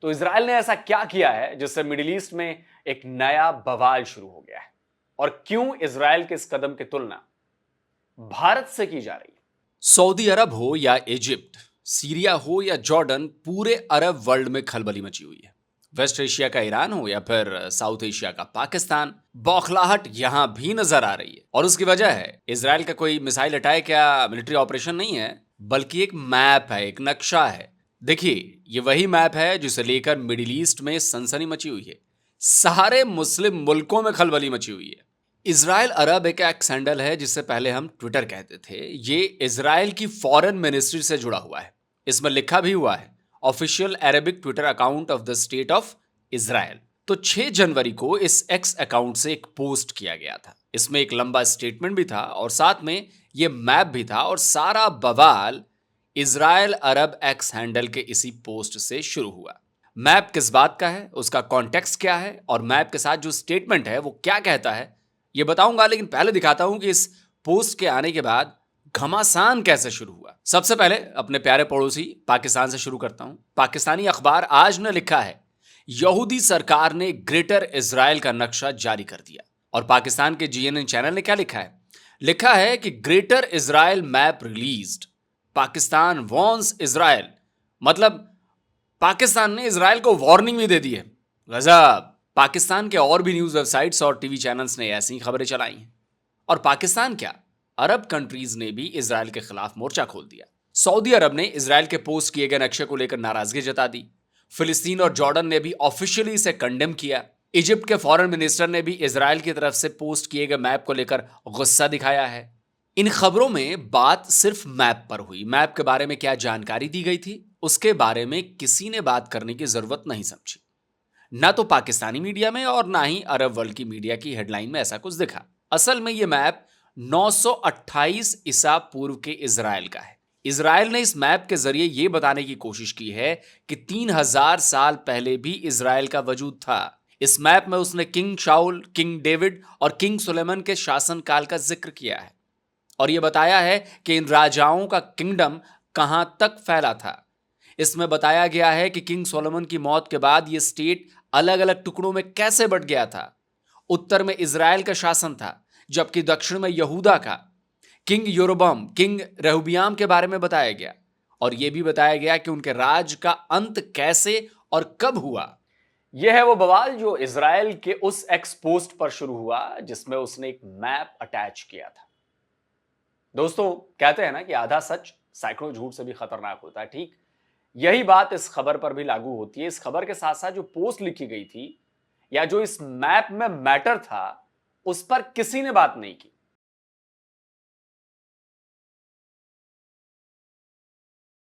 तो इजराइल ने ऐसा क्या किया है जिससे मिडिल ईस्ट में एक नया बवाल शुरू हो गया है, और क्यों इजराइल के इस कदम की तुलना भारत से की जा रही है? सऊदी अरब हो या इजिप्ट, सीरिया हो या जॉर्डन, पूरे अरब वर्ल्ड में खलबली मची हुई है। वेस्ट एशिया का ईरान हो या फिर साउथ एशिया का पाकिस्तान, बौखलाहट यहां भी नजर आ रही है। और उसकी वजह है इजराइल का कोई मिसाइल अटैक या मिलिट्री ऑपरेशन नहीं है, बल्कि एक मैप है, एक नक्शा है। देखिए, ये वही मैप है जिसे लेकर मिडिल ईस्ट में सनसनी मची हुई है। सारे मुस्लिम मुल्कों में खलबली मची हुई है। इजराइल अरब एक एक्स हैंडल है जिससे पहले हम ट्विटर कहते थे। ये इजराइल की फॉरेन मिनिस्ट्री से जुड़ा हुआ है। इसमें लिखा भी हुआ है official Arabic Twitter account of the state of Israel. तो 6 जनवरी को इस एक्स अकाउंट से एक पोस्ट किया गया था। इसमें एक लंबा स्टेटमेंट भी था और साथ में ये मैप भी था, और सारा बवाल इजराइल अरब एक्स हैंडल के इसी पोस्ट से शुरू हुआ। मैप किस बात का है, उसका कॉन्टेक्स्ट क्या है, और मैप के साथ जो स्टेटमेंट है वो क्या कहता है, ये बताऊंगा। लेकिन पहले दिखाता हूं कि इस पोस्ट के आने के बाद घमासान कैसे शुरू हुआ। सबसे पहले अपने प्यारे पड़ोसी पाकिस्तान से शुरू करता हूं। पाकिस्तानी अखबार आज ने लिखा है, यहूदी सरकार ने ग्रेटर इजराइल का नक्शा जारी कर दिया। और पाकिस्तान के जीएनएन चैनल ने क्या लिखा है कि greater Israel map released, Pakistan warns Israel. मतलब पाकिस्तान ने इजराइल को वार्निंग भी दे दी है। गजब। पाकिस्तान के और भी न्यूज वेबसाइट्स और टीवी चैनल्स ने ऐसी खबरें चलाई हैं। और पाकिस्तान क्या, अरब कंट्रीज ने भी इजराइल के खिलाफ मोर्चा खोल दिया। सऊदी अरब ने इजराइल के पोस्ट किए गए नक्शे को लेकर नाराजगी जता दी। फिलिस्तीन और जॉर्डन ने भी ऑफिशियली इसे कंडेम किया। इजिप्ट के फॉरेन मिनिस्टर ने भी इजराइल की तरफ से पोस्ट किए गए मैप को लेकर गुस्सा दिखाया है। इन खबरों में बात सिर्फ मैप पर हुई। मैप के बारे में क्या जानकारी दी गई थी, उसके बारे में किसी ने बात करने की जरूरत नहीं समझी। ना तो पाकिस्तानी मीडिया में और ना ही अरब वर्ल्ड की मीडिया की हेडलाइन में ऐसा कुछ दिखा। असल में यह मैप 928 ईसा पूर्व के इजराइल का है। इजराइल ने इस मैप के जरिए यह बताने की कोशिश की है कि 3000 साल पहले भी इजराइल का वजूद था। इस मैप में उसने किंग शाउल, किंग डेविड और किंग सुलेमान के शासनकाल का जिक्र किया है, और यह बताया है कि इन राजाओं का किंगडम कहां तक फैला था। इसमें बताया गया है कि किंग सोलोमन की मौत के बाद यह स्टेट अलग अलग टुकड़ों में कैसे बंट गया था। उत्तर में इजराइल का शासन था, जबकि दक्षिण में यहूदा का। किंग योरोबाम, किंग रेहूबियाम के बारे में बताया गया, और यह भी बताया गया कि उनके राज का अंत कैसे और कब हुआ। यह है वो बवाल जो इजराइल के उस एक्स पोस्ट पर शुरू हुआ जिसमें उसने एक मैप अटैच किया था। दोस्तों, कहते हैं ना कि आधा सच सैकड़ों झूठ से भी खतरनाक होता है। ठीक यही बात इस खबर पर भी लागू होती है। इस खबर के साथ साथ जो पोस्ट लिखी गई थी या जो इस मैप में मैटर था, उस पर किसी ने बात नहीं की।